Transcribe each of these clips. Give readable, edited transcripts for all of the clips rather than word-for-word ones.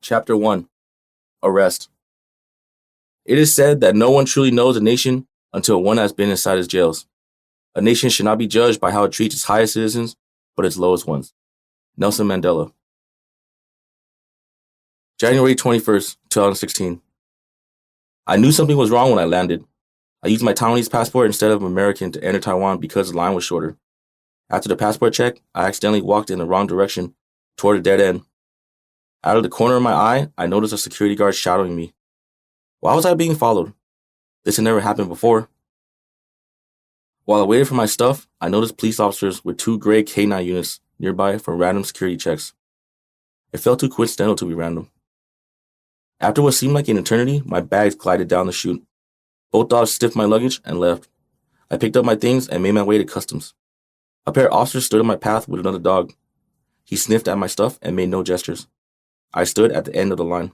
Chapter 1. Arrest. It is said that no one truly knows a nation until one has been inside its jails. A nation should not be judged by how it treats its highest citizens, but its lowest ones. Nelson Mandela. January 21st, 2016. I knew something was wrong when I landed. I used my Taiwanese passport instead of American to enter Taiwan because the line was shorter. After the passport check, I accidentally walked in the wrong direction toward a dead end. Out of the corner of my eye, I noticed a security guard shadowing me. Why was I being followed? This had never happened before. While I waited for my stuff, I noticed police officers with 2 gray K9 units nearby for random security checks. It felt too coincidental to be random. After what seemed like an eternity, my bags glided down the chute. Both dogs sniffed my luggage and left. I picked up my things and made my way to customs. A pair of officers stood in my path with another dog. He sniffed at my stuff and made no gestures. I stood at the end of the line.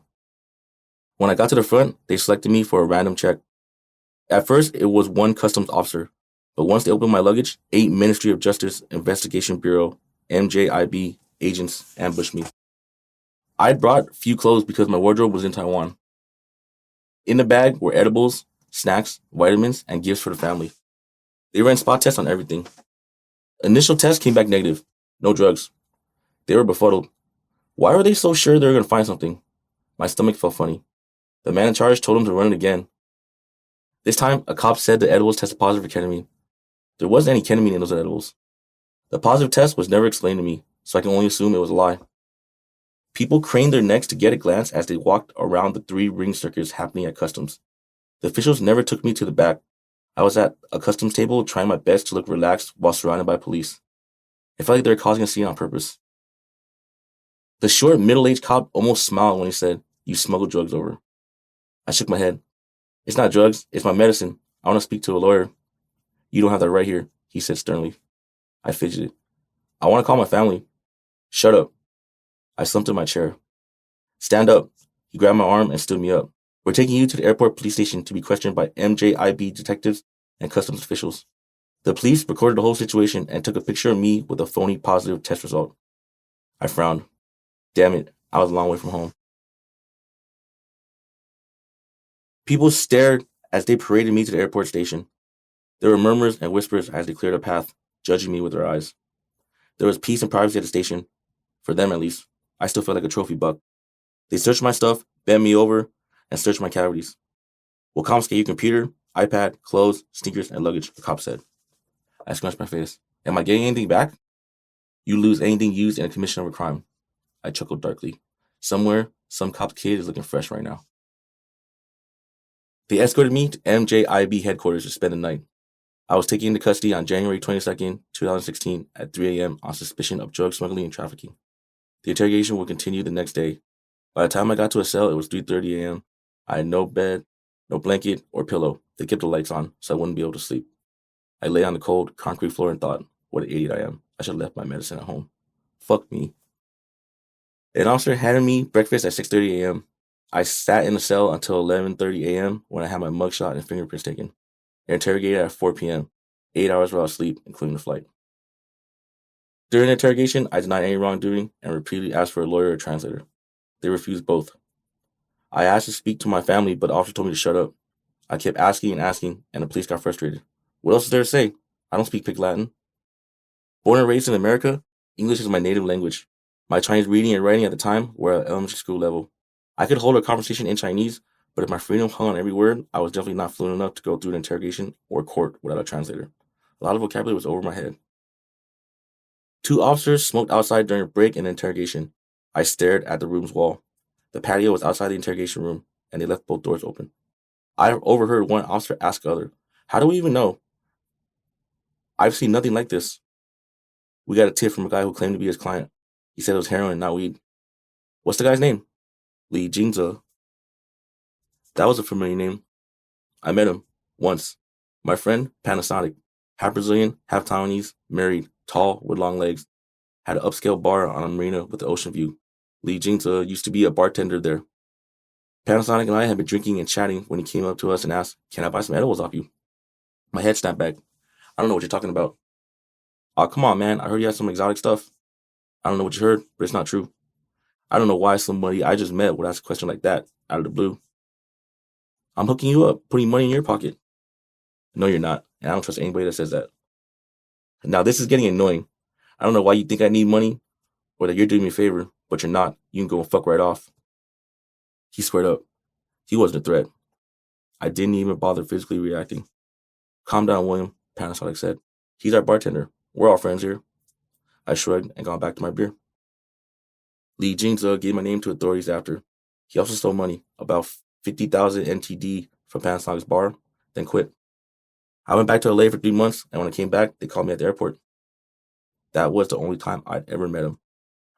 When I got to the front, they selected me for a random check. At first, it was 1 customs officer, but once they opened my luggage, 8 Ministry of Justice Investigation Bureau, MJIB, agents ambushed me. I'd brought few clothes because my wardrobe was in Taiwan. In the bag were edibles, snacks, vitamins, and gifts for the family. They ran spot tests on everything. Initial tests came back negative. No drugs. They were befuddled. Why were they so sure they were going to find something? My stomach felt funny. The man in charge told them to run it again. This time, a cop said the edibles tested positive for ketamine. There wasn't any ketamine in those edibles. The positive test was never explained to me, so I can only assume it was a lie. People craned their necks to get a glance as they walked around the 3 ring circuits happening at customs. The officials never took me to the back. I was at a customs table trying my best to look relaxed while surrounded by police. It felt like they were causing a scene on purpose. The short, middle-aged cop almost smiled when he said, "You smuggled drugs over." I shook my head. "It's not drugs, it's my medicine. I want to speak to a lawyer." "You don't have that right here," he said sternly. I fidgeted. "I want to call my family." "Shut up." I slumped in my chair. "Stand up." He grabbed my arm and stood me up. "We're taking you to the airport police station to be questioned by MJIB detectives and customs officials." The police recorded the whole situation and took a picture of me with a phony positive test result. I frowned. Damn it, I was a long way from home. People stared as they paraded me to the airport station. There were murmurs and whispers as they cleared a path, judging me with their eyes. There was peace and privacy at the station. For them, at least. I still felt like a trophy buck. They searched my stuff, bent me over, and searched my cavities. "We'll confiscate your computer, iPad, clothes, sneakers, and luggage," the cop said. I scrunched my face. "Am I getting anything back?" "You lose anything used in a commission of a crime." I chuckled darkly. Somewhere, some cop's kid is looking fresh right now. They escorted me to MJIB headquarters to spend the night. I was taken into custody on January 22nd, 2016 at 3 a.m. on suspicion of drug smuggling and trafficking. The interrogation would continue the next day. By the time I got to a cell, it was 3:30 a.m. I had no bed, no blanket, or pillow. They kept the lights on, so I wouldn't be able to sleep. I lay on the cold, concrete floor and thought, what an idiot I am. I should have left my medicine at home. Fuck me. An officer handed me breakfast at 6:30 a.m. I sat in the cell until 11:30 a.m. when I had my mugshot and fingerprints taken. I interrogated at 4 p.m., 8 hours without sleep, including the flight. During the interrogation, I denied any wrongdoing and repeatedly asked for a lawyer or translator. They refused both. I asked to speak to my family, but the officer told me to shut up. I kept asking, and the police got frustrated. What else is there to say? I don't speak Pig Latin. Born and raised in America, English is my native language. My Chinese reading and writing at the time were at elementary school level. I could hold a conversation in Chinese, but if my freedom hung on every word, I was definitely not fluent enough to go through an interrogation or court without a translator. A lot of vocabulary was over my head. 2 officers smoked outside during a break in the interrogation. I stared at the room's wall. The patio was outside the interrogation room, and they left both doors open. I overheard one officer ask the other, "How do we even know? I've seen nothing like this." "We got a tip from a guy who claimed to be his client. He said it was heroin, not weed." "What's the guy's name?" "Li Jingze." That was a familiar name. I met him once. My friend, Panasonic, half Brazilian, half Taiwanese, married, tall, with long legs, had an upscale bar on a marina with the ocean view. Li Jingze used to be a bartender there. Panasonic and I had been drinking and chatting when he came up to us and asked, "Can I buy some edibles off you?" My head snapped back. "I don't know what you're talking about." "Oh, come on, man. I heard you had some exotic stuff." "I don't know what you heard, but it's not true." I don't know why somebody I just met would ask a question like that out of the blue. I'm hooking you up, putting money in your pocket. No, you're not. And I don't trust anybody that says that. Now, this is getting annoying. I don't know why you think I need money or that you're doing me a favor, but you're not. You can go and fuck right off. He squared up. He wasn't a threat. I didn't even bother physically reacting. Calm down, William, Panasonic said. He's our bartender. We're all friends here. I shrugged and got back to my beer. Lee Jingza gave my name to authorities after. He also stole money, about 50,000 NTD from Panasonic's bar, then quit. I went back to LA for 3 months, and when I came back, they called me at the airport. That was the only time I'd ever met him.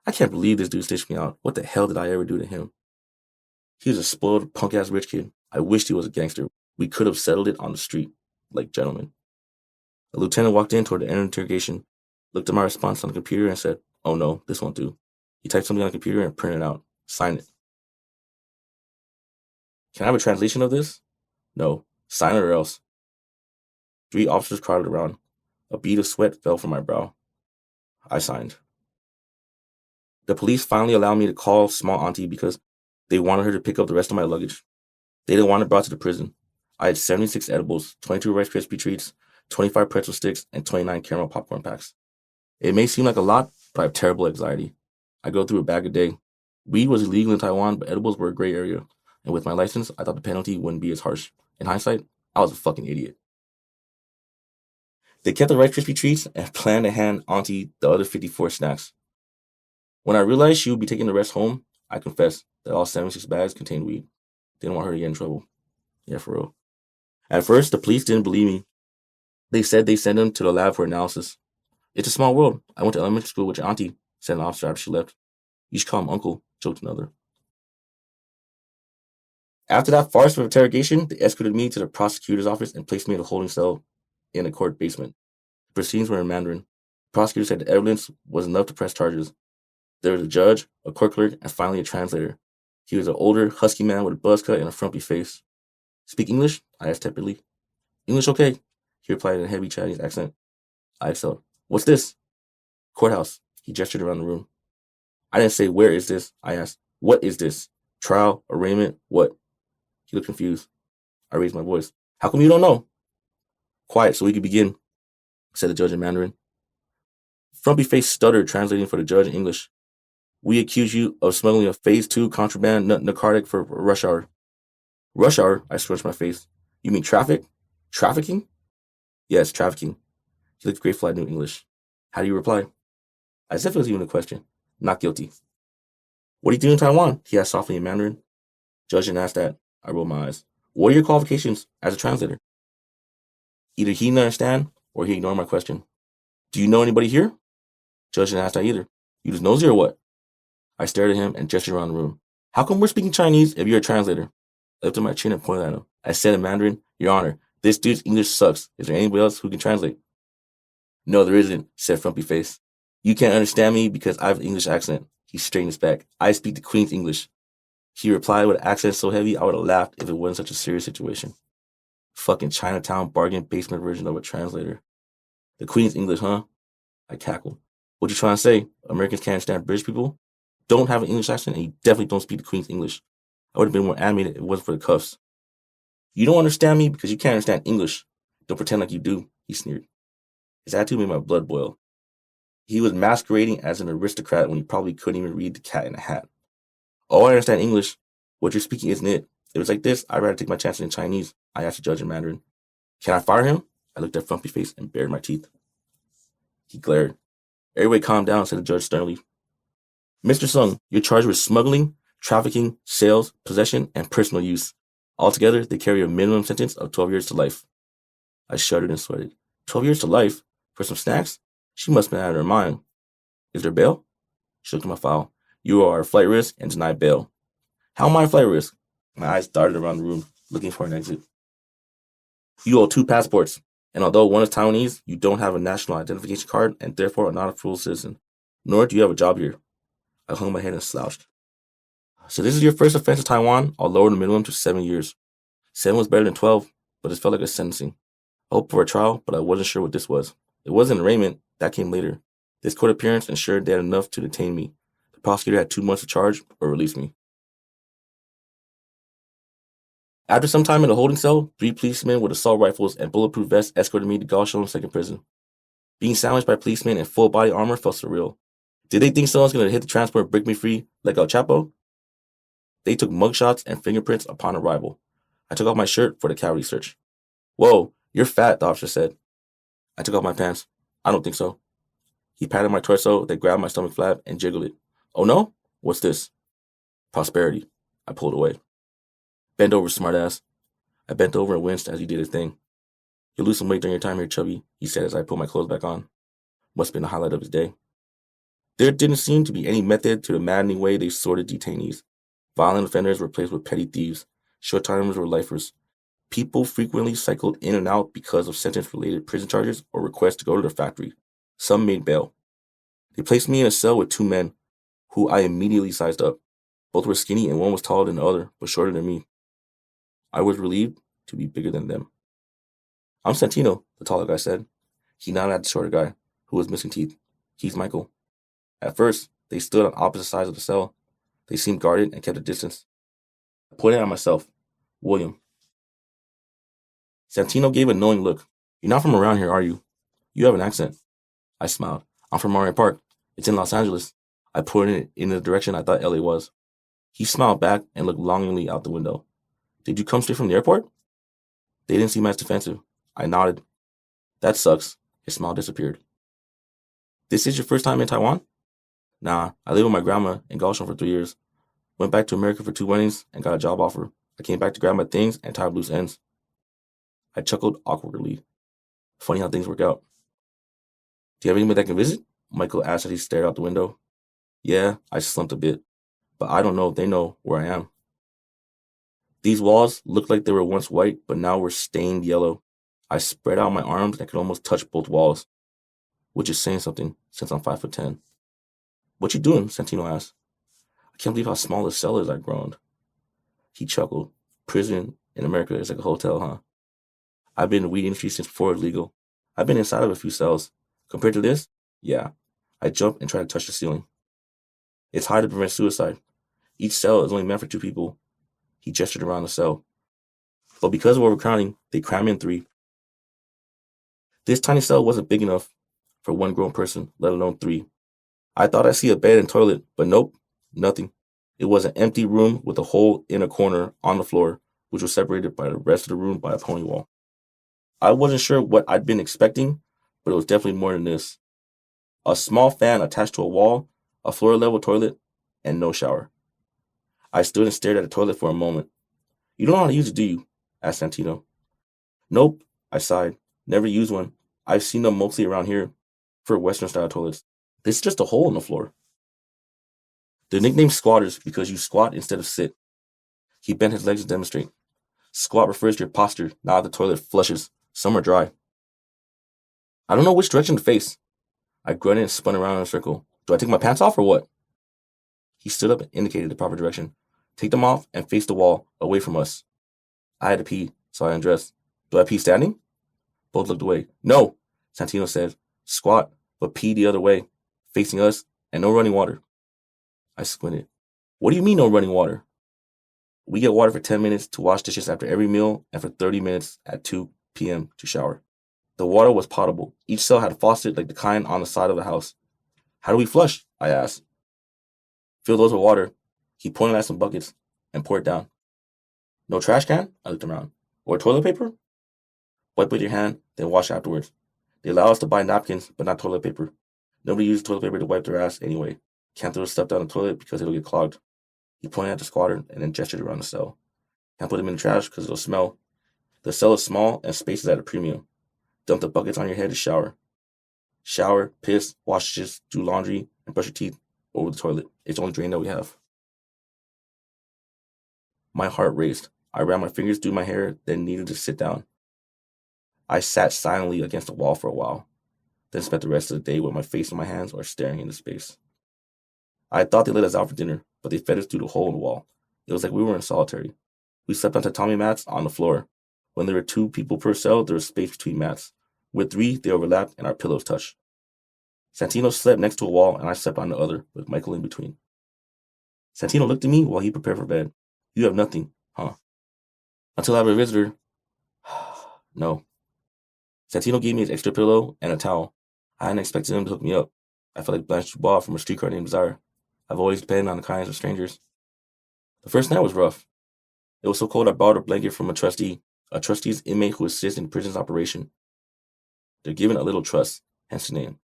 I can't believe this dude stitched me out. What the hell did I ever do to him? He was a spoiled, punk-ass rich kid. I wished he was a gangster. We could have settled it on the street, like gentlemen. A lieutenant walked in toward the end of the interrogation, looked at my response on the computer and said, "Oh no, this won't do." He typed something on the computer and printed it out. Sign it. Can I have a translation of this? No. Sign it or else. 3 officers crowded around. A bead of sweat fell from my brow. I signed. The police finally allowed me to call small auntie because they wanted her to pick up the rest of my luggage. They didn't want it brought to the prison. I had 76 edibles, 22 Rice Krispie treats, 25 pretzel sticks, and 29 caramel popcorn packs. It may seem like a lot, but I have terrible anxiety. I go through a bag a day. Weed was illegal in Taiwan, but edibles were a gray area. And with my license, I thought the penalty wouldn't be as harsh. In hindsight, I was a fucking idiot. They kept the Rice Krispie treats and planned to hand auntie the other 54 snacks. When I realized she would be taking the rest home, I confessed that all 76 bags contained weed. Didn't want her to get in trouble. Yeah, for real. At first, the police didn't believe me. They said they sent him to the lab for analysis. It's a small world. I went to elementary school with your auntie, said an officer after she left. You should call him uncle, joked another. After that farce of interrogation, they escorted me to the prosecutor's office and placed me in a holding cell in a court basement. The proceedings were in Mandarin. The prosecutor said the evidence was enough to press charges. There was a judge, a court clerk, and finally a translator. He was an older, husky man with a buzz cut and a frumpy face. Speak English? I asked tepidly. English okay, he replied in a heavy Chinese accent. I exhaled. What's this? Courthouse. He gestured around the room. I didn't say, where is this? I asked, what is this? Trial? Arraignment? What? He looked confused. I raised my voice. How come you don't know? Quiet so we could begin, said the judge in Mandarin. Frumpy face stuttered, translating for the judge in English. We accuse you of smuggling a Phase 2 contraband narcotic for rush hour. Rush hour? I scrunched my face. You mean traffic? Trafficking? Yes, trafficking. He looked grateful I knew English. How do you reply? As if it was even a question. Not guilty. What do you do in Taiwan? He asked softly in Mandarin. Judge didn't ask that. I rolled my eyes. What are your qualifications as a translator? Either he didn't understand or he ignored my question. Do you know anybody here? Judge didn't ask that either. You just nosy or what? I stared at him and gestured around the room. How come we're speaking Chinese if you're a translator? I lifted my chin and pointed at him. I said in Mandarin, Your Honor, this dude's English sucks. Is there anybody else who can translate? No, there isn't, said Frumpy Face. You can't understand me because I have an English accent. He straightened his back. I speak the Queen's English. He replied with an accent so heavy I would have laughed if it wasn't such a serious situation. Fucking Chinatown bargain basement version of a translator. The Queen's English, huh? I cackled. What you trying to say? Americans can't understand British people? Don't have an English accent and you definitely don't speak the Queen's English. I would have been more animated if it wasn't for the cuffs. You don't understand me because you can't understand English. Don't pretend like you do, he sneered. His attitude made my blood boil. He was masquerading as an aristocrat when he probably couldn't even read The Cat in a Hat. Oh, I understand English. What you're speaking isn't it. If it was like this, I'd rather take my chances in Chinese, I asked the judge in Mandarin. Can I fire him? I looked at Frumpy Face and bared my teeth. He glared. Everybody calm down, said the judge sternly. Mr. Tsung, you're charged with smuggling, trafficking, sales, possession, and personal use. Altogether, they carry a minimum sentence of 12 years to life. I shuddered and sweated. 12 years to life? For some snacks? She must have been out of her mind. Is there bail? She looked at my file. You are a flight risk and denied bail. How am I a flight risk? My eyes darted around the room, looking for an exit. You owe 2 passports, and although one is Taiwanese, you don't have a national identification card and therefore are not a full citizen. Nor do you have a job here. I hung my head and slouched. So this is your first offense in Taiwan? I'll lower the minimum to 7 years. 7 was better than 12, but it felt like a sentencing. I hoped for a trial, but I wasn't sure what this was. It wasn't an arraignment. That came later. This court appearance ensured they had enough to detain me. The prosecutor had 2 months to charge or release me. After some time in the holding cell, 3 policemen with assault rifles and bulletproof vests escorted me to Kaohsiung Second Prison. Being sandwiched by policemen in full body armor felt surreal. Did they think someone's going to hit the transport and break me free like El Chapo? They took mugshots and fingerprints upon arrival. I took off my shirt for the cavity search. Whoa, you're fat, the officer said. I took off my pants. I don't think so. He patted my torso, then grabbed my stomach flap and jiggled it. Oh no? What's this? Prosperity. I pulled away. Bend over, smartass. I bent over and winced as he did his thing. You'll lose some weight during your time here, chubby, he said as I put my clothes back on. Must have been the highlight of his day. There didn't seem to be any method to the maddening way they sorted detainees. Violent offenders were replaced with petty thieves. Short-timers were lifers. People frequently cycled in and out because of sentence-related prison charges or requests to go to the factory. Some made bail. They placed me in a cell with 2 men, who I immediately sized up. Both were skinny and one was taller than the other, but shorter than me. I was relieved to be bigger than them. I'm Santino, the taller guy said. He nodded at the shorter guy, who was missing teeth. He's Michael. At first, they stood on opposite sides of the cell. They seemed guarded and kept a distance. I pointed at myself. William. Santino gave a knowing look. You're not from around here, are you? You have an accent. I smiled. I'm from Monterey Park. It's in Los Angeles. I pointed it in the direction I thought LA was. He smiled back and looked longingly out the window. Did you come straight from the airport? They didn't seem as defensive. I nodded. That sucks. His smile disappeared. This is your first time in Taiwan? Nah, I lived with my grandma in Kaohsiung for 3 years. Went back to America for 2 weddings and got a job offer. I came back to grab my things and tie up loose ends. I chuckled awkwardly. Funny how things work out. Do you have anybody that can visit? Michael asked as he stared out the window. Yeah, I slumped a bit, but I don't know if they know where I am. These walls looked like they were once white, but now were stained yellow. I spread out my arms and could almost touch both walls, which is saying something since I'm 5'10". What you doing? Santino asked. I can't believe how small the cell is, I groaned. He chuckled. Prison in America is like a hotel, huh? I've been in the weed industry since before it was legal. I've been inside of a few cells. Compared to this, yeah. I jumped and tried to touch the ceiling. It's hard to prevent suicide. Each cell is only meant for 2 people. He gestured around the cell. But because of overcrowding, they cram in 3. This tiny cell wasn't big enough for 1 grown person, let alone 3. I thought I'd see a bed and toilet, but nope, nothing. It was an empty room with a hole in a corner on the floor, which was separated by the rest of the room by a pony wall. I wasn't sure what I'd been expecting, but it was definitely more than this. A small fan attached to a wall, a floor-level toilet, and no shower. I stood and stared at the toilet for a moment. You don't know how to use it, do you? Asked Santino. Nope, I sighed. Never used one. I've seen them mostly around here for Western-style toilets. This is just a hole in the floor. They're nicknamed squatters because you squat instead of sit. He bent his legs to demonstrate. Squat refers to your posture, not the toilet flushes. Some are dry. I don't know which direction to face. I grunted and spun around in a circle. Do I take my pants off or what? He stood up and indicated the proper direction. Take them off and face the wall, away from us. I had to pee, so I undressed. Do I pee standing? Both looked away. No, Santino said. Squat, but pee the other way, facing us, and no running water. I squinted. What do you mean no running water? We get water for 10 minutes to wash dishes after every meal and for 30 minutes at 2 p.m. to shower. The water was potable. Each cell had a faucet like the kind on the side of the house. How do we flush? I asked. Fill those with water. He pointed at some buckets and poured it down. No trash can? I looked around. Or toilet paper? Wipe with your hand, then wash afterwards. They allow us to buy napkins, but not toilet paper. Nobody uses toilet paper to wipe their ass anyway. Can't throw stuff down the toilet because it'll get clogged. He pointed at the squatter and then gestured around the cell. Can't put them in the trash because it'll smell. The cell is small and space is at a premium. Dump the buckets on your head to shower. Shower, piss, wash dishes, do laundry, and brush your teeth over the toilet. It's the only drain that we have. My heart raced. I ran my fingers through my hair, then needed to sit down. I sat silently against the wall for a while, then spent the rest of the day with my face in my hands or staring into space. I thought they let us out for dinner, but they fed us through the hole in the wall. It was like we were in solitary. We slept on tatami mats on the floor. When there were 2 people per cell, there was space between mats. With 3, they overlapped and our pillows touched. Santino slept next to a wall and I slept on the other, with Michael in between. Santino looked at me while he prepared for bed. You have nothing, huh? Until I have a visitor. No. Santino gave me his extra pillow and a towel. I hadn't expected him to hook me up. I felt like Blanche Dubois from a streetcar named Desire. I've always depended on the kindness of strangers. The first night was rough. It was so cold I borrowed a blanket from a trustee's inmate who assists in the prison's operation. They're given a little trust, hence the name.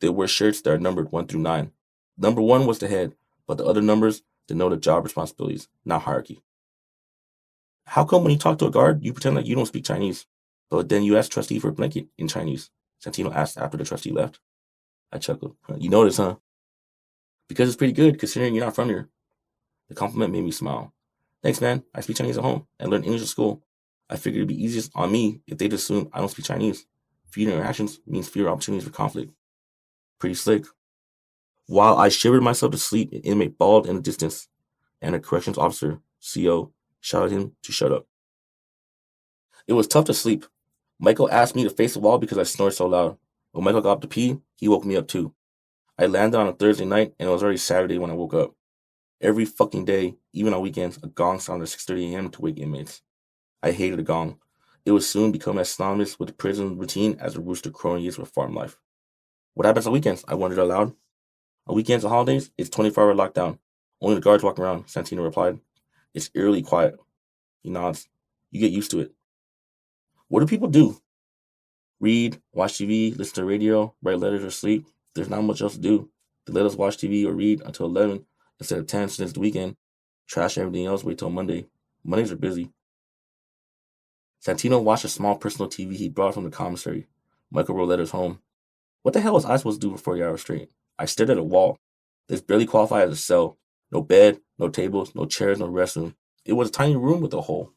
They wear shirts that are numbered 1 through 9. Number 1 was the head, but the other numbers denoted job responsibilities, not hierarchy. How come when you talk to a guard, you pretend like you don't speak Chinese, but then you ask trustee for a blanket in Chinese? Santino asked after the trustee left. I chuckled. You notice, huh? Because it's pretty good, considering you're not from here. The compliment made me smile. Thanks, man. I speak Chinese at home and learn English at school. I figured it'd be easiest on me if they'd assume I don't speak Chinese. Fewer interactions means fewer opportunities for conflict. Pretty slick. While I shivered myself to sleep, an inmate bawled in the distance, and a corrections officer, CO, shouted at him to shut up. It was tough to sleep. Michael asked me to face the wall because I snored so loud. When Michael got up to pee, he woke me up too. I landed on a Thursday night, and it was already Saturday when I woke up. Every fucking day, even on weekends, a gong sounded at 6:30 a.m. to wake inmates. I hated a gong. It would soon become as synonymous with the prison routine as a rooster crowing is with farm life. What happens on weekends? I wondered aloud. On weekends and holidays, it's 24-hour lockdown. Only the guards walk around, Santino replied. It's eerily quiet. He nods. You get used to it. What do people do? Read, watch TV, listen to radio, write letters, or sleep. There's not much else to do. They let us watch TV or read until 11 instead of 10 since the weekend. Trash everything else, wait till Monday. Mondays are busy. Santino watched a small personal TV he brought from the commissary. Michael wrote letters home. What the hell was I supposed to do for 40 hours straight? I stared at a wall. This barely qualified as a cell. No bed, no tables, no chairs, no restroom. It was a tiny room with a hole.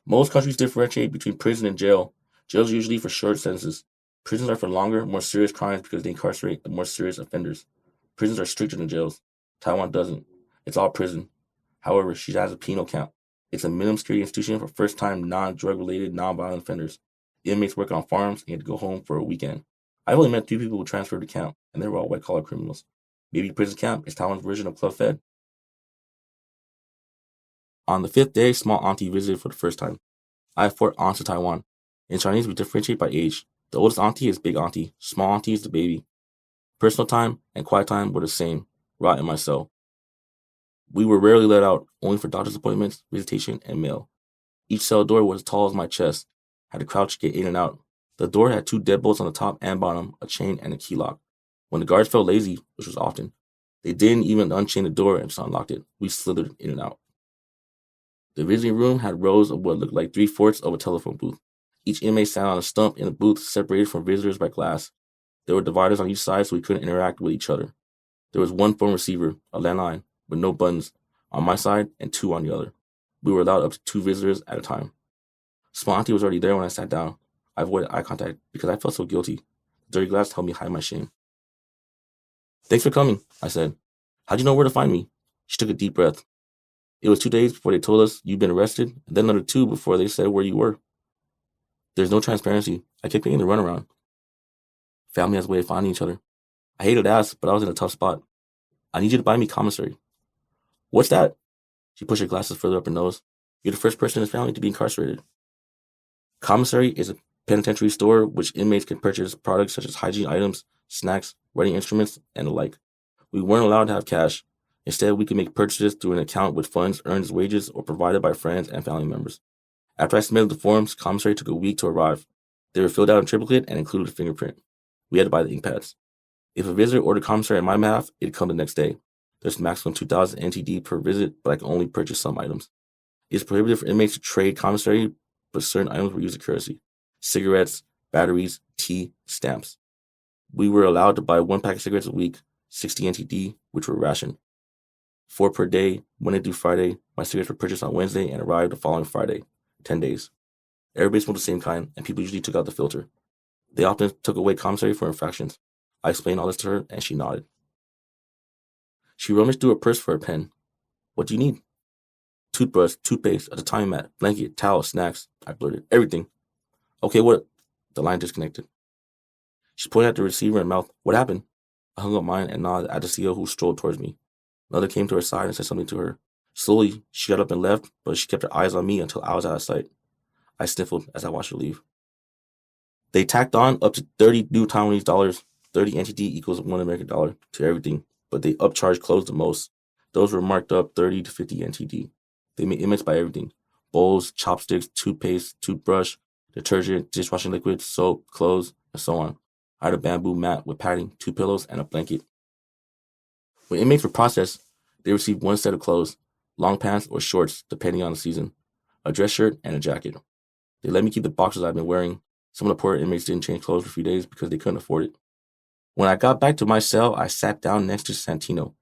Most countries differentiate between prison and jail. Jails are usually for short sentences. Prisons are for longer, more serious crimes because they incarcerate the more serious offenders. Prisons are stricter than jails. Taiwan doesn't. It's all prison. However, she has a penal count. It's a minimum security institution for first-time, non-drug related, non-violent offenders. Inmates work on farms and get to go home for a weekend. I've only met 3 people who transferred to camp, and they were all white-collar criminals. Maybe prison camp is Taiwan's version of Club Fed. On the 5th day, small auntie visited for the first time. I have 4 aunts in Taiwan. In Chinese, we differentiate by age. The oldest auntie is big auntie. Small auntie is the baby. Personal time and quiet time were the same. Rot in my cell. We were rarely let out, only for doctor's appointments, visitation, and mail. Each cell door was as tall as my chest. Had to crouch to get in and out. The door had 2 deadbolts on the top and bottom, a chain and a key lock. When the guards felt lazy, which was often, they didn't even unchain the door and just unlocked it. We slithered in and out. The visiting room had rows of what looked like 3/4 of a telephone booth. Each inmate sat on a stump in a booth separated from visitors by glass. There were dividers on each side so we couldn't interact with each other. There was 1 phone receiver, a landline, with no buttons, on my side and 2 on the other. We were allowed up to 2 visitors at a time. Small auntie was already there when I sat down. I avoided eye contact because I felt so guilty. The dirty glass helped me hide my shame. Thanks for coming, I said. How'd you know where to find me? She took a deep breath. It was 2 days before they told us you'd been arrested, and then another 2 before they said where you were. There's no transparency. I kept getting the runaround. Family has a way of finding each other. I hated to ask, but I was in a tough spot. I need you to buy me commissary. What's that? She pushed her glasses further up her nose. You're the first person in his family to be incarcerated. Commissary is a penitentiary store which inmates can purchase products such as hygiene items, snacks, writing instruments, and the like. We weren't allowed to have cash. Instead, we could make purchases through an account with funds earned as wages or provided by friends and family members. After I submitted the forms, commissary took a week to arrive. They were filled out in triplicate and included a fingerprint. We had to buy the ink pads. If a visitor ordered commissary on my behalf, it'd come the next day. There's a maximum 2,000 NTD per visit, but I can only purchase some items. It's prohibited for inmates to trade commissary, but certain items were used as currency. Cigarettes, batteries, tea, stamps. We were allowed to buy 1 pack of cigarettes a week, 60 NTD, which were rationed. 4 per day, Monday through Friday. My cigarettes were purchased on Wednesday and arrived the following Friday. 10 days. Everybody smoked the same kind, and people usually took out the filter. They often took away commissary for infractions. I explained all this to her, and she nodded. She rummaged through her purse for a pen. What do you need? Toothbrush, toothpaste, a tatami mat, blanket, towel, snacks. I blurted. Everything. Okay, what? The line disconnected. She pointed at the receiver and mouthed, What happened? I hung up mine and nodded at the CO who strolled towards me. Another came to her side and said something to her. Slowly, she got up and left, but she kept her eyes on me until I was out of sight. I sniffled as I watched her leave. They tacked on up to 30 new Taiwanese dollars, 30 NTD equals $1 to everything, but they upcharged clothes the most. Those were marked up 30 to 50 NTD. They made immense by everything. Bowls, chopsticks, toothpaste, toothbrush, detergent, dishwashing liquid, soap, clothes, and so on. I had a bamboo mat with padding, 2 pillows, and a blanket. When inmates were processed, they received 1 set of clothes, long pants or shorts, depending on the season, a dress shirt, and a jacket. They let me keep the boxers I've been wearing. Some of the poorer inmates didn't change clothes for a few days because they couldn't afford it. When I got back to my cell, I sat down next to Santino.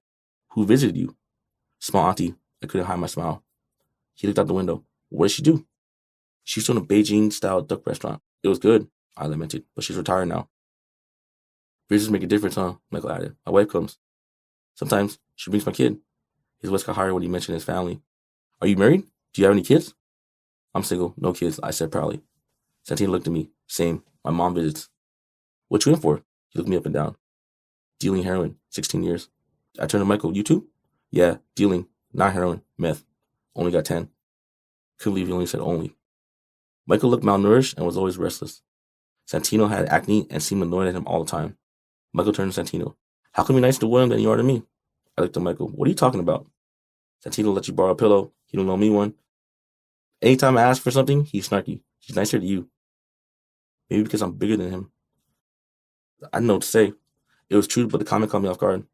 Who visited you? Small auntie. I couldn't hide my smile. He looked out the window. What did she do? She was in a Beijing-style duck restaurant. It was good, I lamented, but she's retired now. Visitors make a difference, huh? Michael added. My wife comes. Sometimes she brings my kid. His voice got higher when he mentioned his family. Are you married? Do you have any kids? I'm single, no kids, I said proudly. Santino looked at me. Same. My mom visits. What you in for? He looked me up and down. Dealing heroin, 16 years. I turned to Michael. You too? Yeah, dealing. Not heroin, meth. Only got 10. Couldn't believe he only said only. Michael looked malnourished and was always restless. Santino had acne and seemed annoyed at him all the time. Michael turned to Santino. How come you're nicer to William than you are to me? I looked at Michael. What are you talking about? Santino let you borrow a pillow. He don't loan me one. Anytime I ask for something, he's snarky. He's nicer to you. Maybe because I'm bigger than him. I didn't know what to say. It was true, but the comment caught me off guard.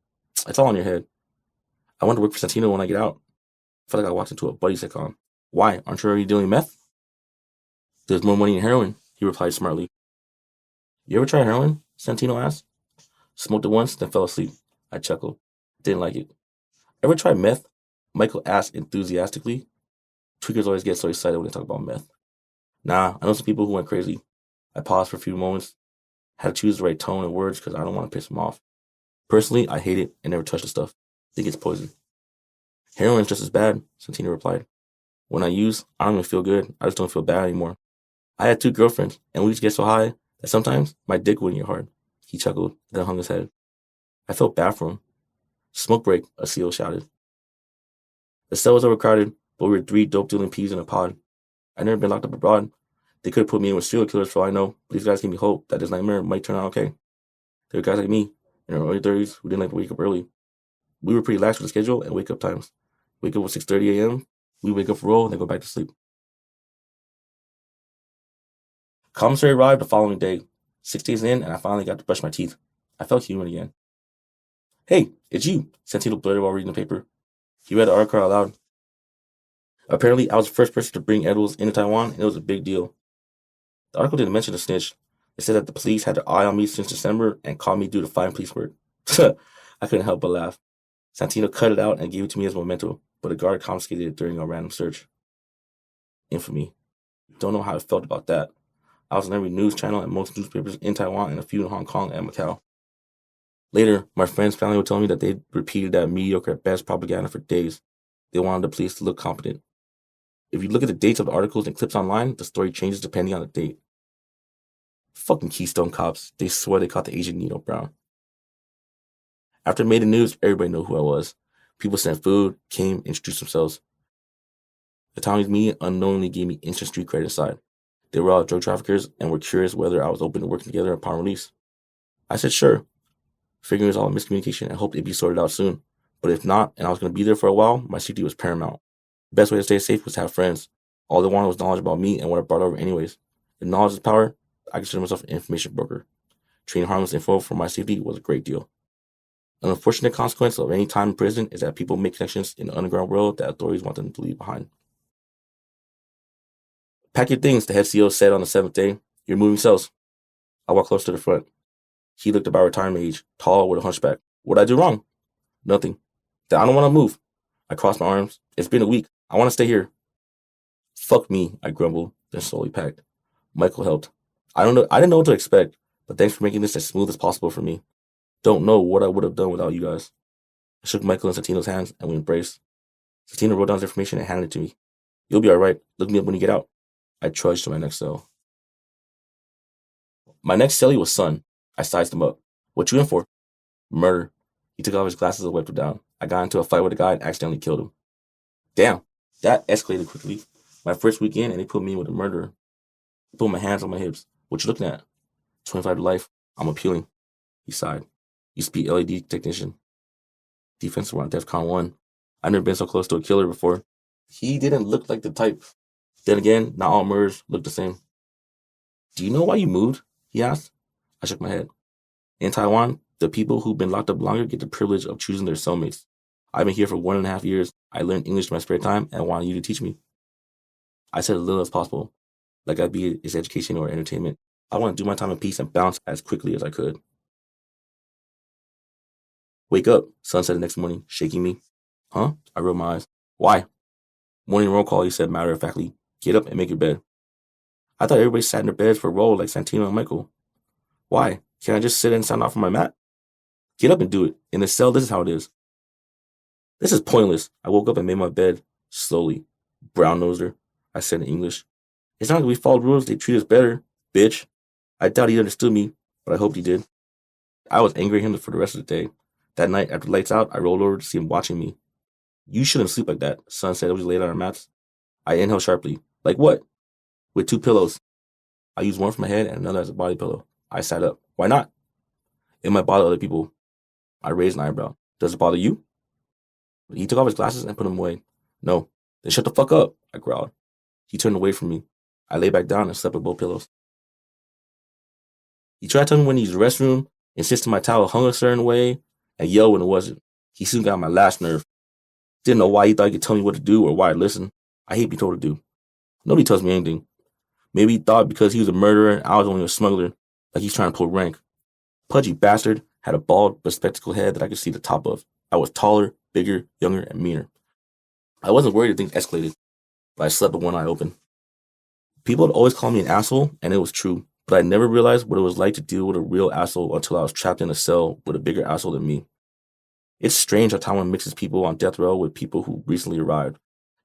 It's all in your head. I want to work for Santino when I get out. I felt like I walked into a buddy sitcom. Why? Aren't you already dealing meth? There's more money in heroin, he replied smartly. You ever try heroin? Santino asked. Smoked it once, then fell asleep. I chuckled. Didn't like it. Ever try meth? Michael asked enthusiastically. Tweakers always get so excited when they talk about meth. Nah, I know some people who went crazy. I paused for a few moments. Had to choose the right tone and words because I don't want to piss them off. Personally, I hate it and never touch the stuff. Think it's poison. Heroin's just as bad, Santino replied. When I use, I don't even feel good. I just don't feel bad anymore. I had 2 girlfriends, and we just get so high that sometimes my dick wouldn't get hard. He chuckled, then hung his head. I felt bad for him. Smoke break, a seal shouted. The cell was overcrowded, but we were 3 dope-dealing peas in a pod. I'd never been locked up abroad. They could have put me in with serial killers for all I know, but these guys gave me hope that this nightmare might turn out okay. There were guys like me, in our early 30s, who didn't like to wake up early. We were pretty lax with the schedule and wake-up times. Wake up at 6:30 a.m., we wake up for roll, and then go back to sleep. Commissary arrived the following day. 6 days in, and I finally got to brush my teeth. I felt human again. Hey, it's you, Santino blurted while reading the paper. He read the article out loud. Apparently, I was the first person to bring edibles into Taiwan, and it was a big deal. The article didn't mention the snitch. It said that the police had their eye on me since December and caught me due to fine police work. I couldn't help but laugh. Santino cut it out and gave it to me as a memento, but a guard confiscated it during a random search. Infamy. Don't know how I felt about that. I was on every news channel and most newspapers in Taiwan and a few in Hong Kong and Macau. Later, my friends' family would tell me that they'd repeated that mediocre at best propaganda for days. They wanted the police to look competent. If you look at the dates of the articles and clips online, the story changes depending on the date. Fucking Keystone cops. They swear they caught the Asian Nino Brown. After it made the news, everybody knew who I was. People sent food, came, introduced themselves. The Taiwanese media unknowingly gave me instant street credit aside. They were all drug traffickers and were curious whether I was open to working together upon release. I said sure, figuring it was all a miscommunication and hoped it'd be sorted out soon. But if not, and I was going to be there for a while, my safety was paramount. The best way to stay safe was to have friends. All they wanted was knowledge about me and what I brought over anyways. If knowledge is power, I consider myself an information broker. Trading harmless info for my safety was a great deal. An unfortunate consequence of any time in prison is that people make connections in the underground world that authorities want them to leave behind. Pack your things, the head CO said on the 7th day. You're moving cells. I walked close to the front. He looked about retirement age, tall with a hunchback. What'd I do wrong? Nothing. Then I don't want to move. I crossed my arms. It's been a week. I want to stay here. Fuck me, I grumbled, then slowly packed. Michael helped. I didn't know what to expect, but thanks for making this as smooth as possible for me. Don't know what I would have done without you guys. I shook Michael and Santino's hands and we embraced. Santino wrote down his information and handed it to me. You'll be all right. Look me up when you get out. I trudged to my next cell. My next cellie was Son. I sized him up. What you in for? Murder. He took off his glasses and wiped them down. I got into a fight with a guy and accidentally killed him. Damn, that escalated quickly. My first weekend, and they put me in with a murderer. I put my hands on my hips. What you looking at? 25 to life. I'm appealing. He sighed. Used to be LED technician. Defense around DEFCON 1. I've never been so close to a killer before. He didn't look like the type. Then again, not all murders look the same. Do you know why you moved? He asked. I shook my head. In Taiwan, the people who've been locked up longer get the privilege of choosing their cellmates. I've been here for 1.5 years. I learned English in my spare time and wanted you to teach me. I said as little as possible, like I'd be his education or entertainment. I want to do my time in peace and bounce as quickly as I could. Wake up, Son said the next morning, shaking me. Huh? I rolled my eyes. Why? Morning roll call, he said matter-of-factly. Get up and make your bed. I thought everybody sat in their beds for a roll like Santino and Michael. Why? Can't I just sit and sound off on my mat? Get up and do it. In the cell, this is how it is. This is pointless. I woke up and made my bed slowly. Brown-noser, I said in English. It's not like we followed rules, they treat us better, bitch. I doubt he understood me, but I hoped he did. I was angry at him for the rest of the day. That night, after the lights out, I rolled over to see him watching me. You shouldn't sleep like that, Son said as we laid on our mats. I inhaled sharply. Like what? With 2 pillows. I used one for my head and another as a body pillow. I sat up. Why not? It might bother other people. I raised an eyebrow. Does it bother you? He took off his glasses and put them away. No. Then shut the fuck up, I growled. He turned away from me. I lay back down and slept with both pillows. He tried to tell me when he used the restroom, insisted my towel hung a certain way, and yelled when it wasn't. He soon got on my last nerve. Didn't know why he thought he could tell me what to do or why I'd listen. I hate being told to do. Nobody tells me anything. Maybe he thought because he was a murderer and I was only a smuggler, like he's trying to pull rank. Pudgy bastard had a bald but spectacled head that I could see the top of. I was taller, bigger, younger, and meaner. I wasn't worried if things escalated, but I slept with one eye open. People would always call me an asshole, and it was true, but I never realized what it was like to deal with a real asshole until I was trapped in a cell with a bigger asshole than me. It's strange how Taiwan mixes people on death row with people who recently arrived.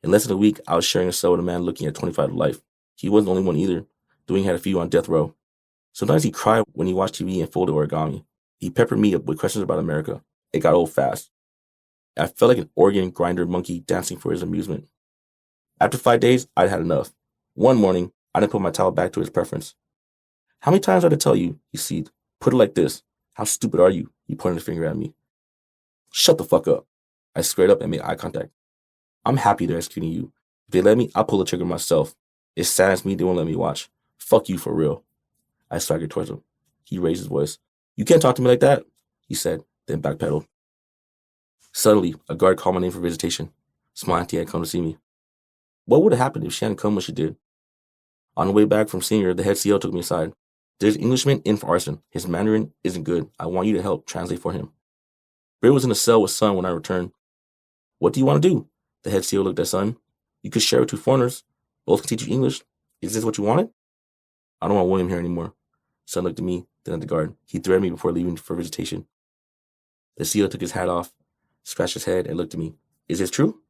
In less than a week, I was sharing a cell with a man looking at 25 to life. He wasn't the only one either. Dwayne had a few on death row. Sometimes he cried when he watched TV and folded origami. He peppered me up with questions about America. It got old fast. I felt like an organ grinder monkey dancing for his amusement. After 5 days, I'd had enough. One morning, I didn't put my towel back to his preference. How many times did I tell you? He seethed. Put it like this. How stupid are you? He pointed a finger at me. Shut the fuck up. I squared up and made eye contact. I'm happy they're executing you. If they let me, I'll pull the trigger myself. It saddens me they won't let me watch. Fuck you for real. I swaggered towards him. He raised his voice. You can't talk to me like that, he said, then backpedaled. Suddenly, a guard called my name for visitation. Small auntie had come to see me. What would have happened if she hadn't come when she did? On the way back from seeing her, the head CO took me aside. There's an Englishman in for arson. His Mandarin isn't good. I want you to help translate for him. Britt was in the cell with Son when I returned. What do you want to do? The head CO looked at Son. You could share with 2 foreigners. Both can teach you English. Is this what you wanted? I don't want William here anymore. Son looked at me, then at the guard. He threatened me before leaving for visitation. The CO took his hat off, scratched his head, and looked at me. Is this true?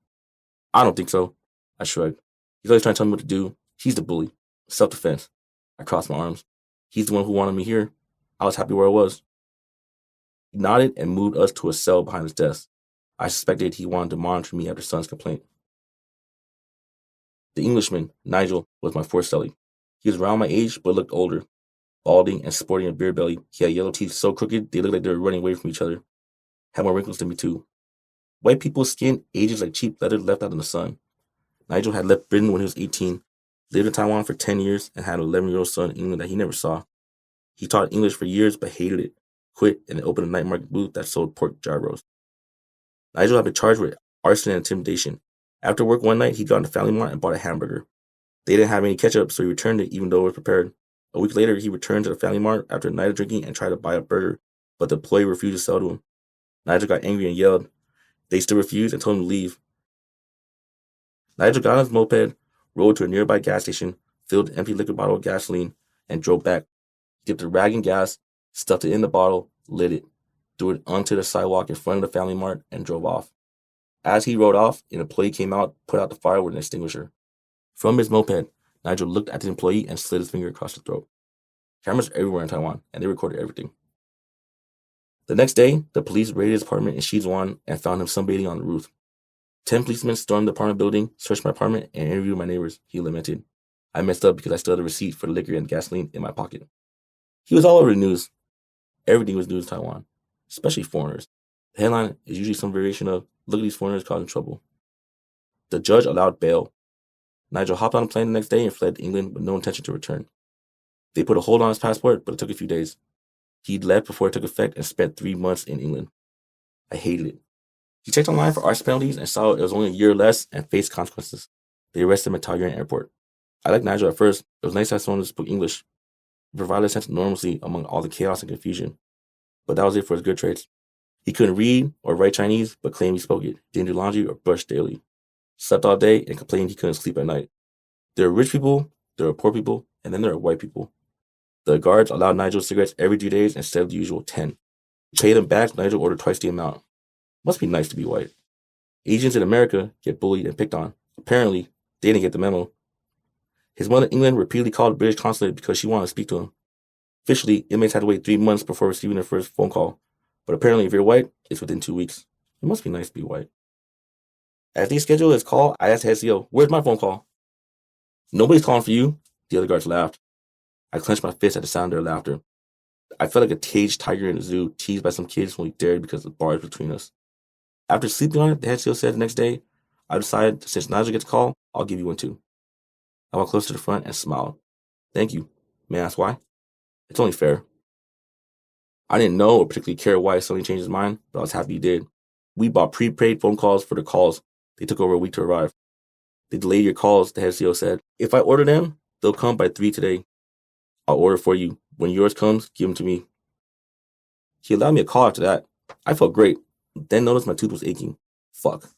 I don't think so. I shrugged. He's always trying to tell me what to do. He's the bully. Self-defense. I crossed my arms. He's the one who wanted me here. I was happy where I was. He nodded and moved us to a cell behind his desk. I suspected he wanted to monitor me after Son's complaint. The Englishman, Nigel, was my fourth cellie. He was around my age but looked older. Balding and sporting a beer belly, he had yellow teeth so crooked they looked like they were running away from each other. Had more wrinkles than me too. White people's skin ages like cheap leather left out in the sun. Nigel had left Britain when he was 18, lived in Taiwan for 10 years, and had an 11-year-old son in England that he never saw. He taught English for years but hated it, quit, and then opened a night market booth that sold pork gyros. Nigel had been charged with arson and intimidation. After work one night, he got into Family Mart and bought a hamburger. They didn't have any ketchup, so he returned it even though it was prepared. A week later, he returned to the Family Mart after a night of drinking and tried to buy a burger, but the employee refused to sell to him. Nigel got angry and yelled. They still refused and told him to leave. Nigel got on his moped, rode to a nearby gas station, filled an empty liquor bottle of gasoline, and drove back. He dipped a rag in gas, stuffed it in the bottle, lit it, threw it onto the sidewalk in front of the Family Mart, and drove off. As he rode off, an employee came out, put out the fire with an extinguisher. From his moped, Nigel looked at the employee and slid his finger across the throat. Cameras are everywhere in Taiwan, and they recorded everything. The next day, the police raided his apartment in Shizuan and found him sunbathing on the roof. 10 policemen stormed the apartment building, searched my apartment, and interviewed my neighbors, he lamented. I messed up because I still had a receipt for the liquor and gasoline in my pocket. He was all over the news. Everything was news in Taiwan, especially foreigners. The headline is usually some variation of, "Look at these foreigners causing trouble." The judge allowed bail. Nigel hopped on a plane the next day and fled to England with no intention to return. They put a hold on his passport, but it took a few days. He left before it took effect and spent 3 months in England. I hated it. He checked online for arson penalties and saw it was only a year less and faced consequences. They arrested him at Taoyuan Airport. I liked Nigel at first. It was nice to have someone who spoke English. It provided a sense of normalcy among all the chaos and confusion. But that was it for his good traits. He couldn't read or write Chinese, but claimed he spoke it. Didn't do laundry or brush daily. Slept all day and complained he couldn't sleep at night. There are rich people, there are poor people, and then there are white people. The guards allowed Nigel cigarettes every 3 days instead of the usual 10. To pay them back, Nigel ordered twice the amount. Must be nice to be white. Asians in America get bullied and picked on. Apparently, they didn't get the memo. His mother in England repeatedly called the British consulate because she wanted to speak to him. Officially, inmates had to wait 3 months before receiving their first phone call. But apparently, if you're white, it's within 2 weeks. It must be nice to be white. As they scheduled his call, I asked the head CO, "Where's my phone call?" "Nobody's calling for you." The other guards laughed. I clenched my fist at the sound of their laughter. I felt like a caged tiger in a zoo, teased by some kids who only dared because of the bars between us. After sleeping on it, the head CO said the next day, "I decided since Nigel gets a call, I'll give you one too." I walked close to the front and smiled. "Thank you. May I ask why?" "It's only fair." I didn't know or particularly care why he suddenly changed his mind, but I was happy he did. We bought prepaid phone calls for the calls. They took over a week to arrive. "They delayed your calls," the head CO said. "If I order them, they'll come by 3 today. I'll order for you. When yours comes, give them to me." He allowed me a call after that. I felt great, then noticed my tooth was aching. Fuck.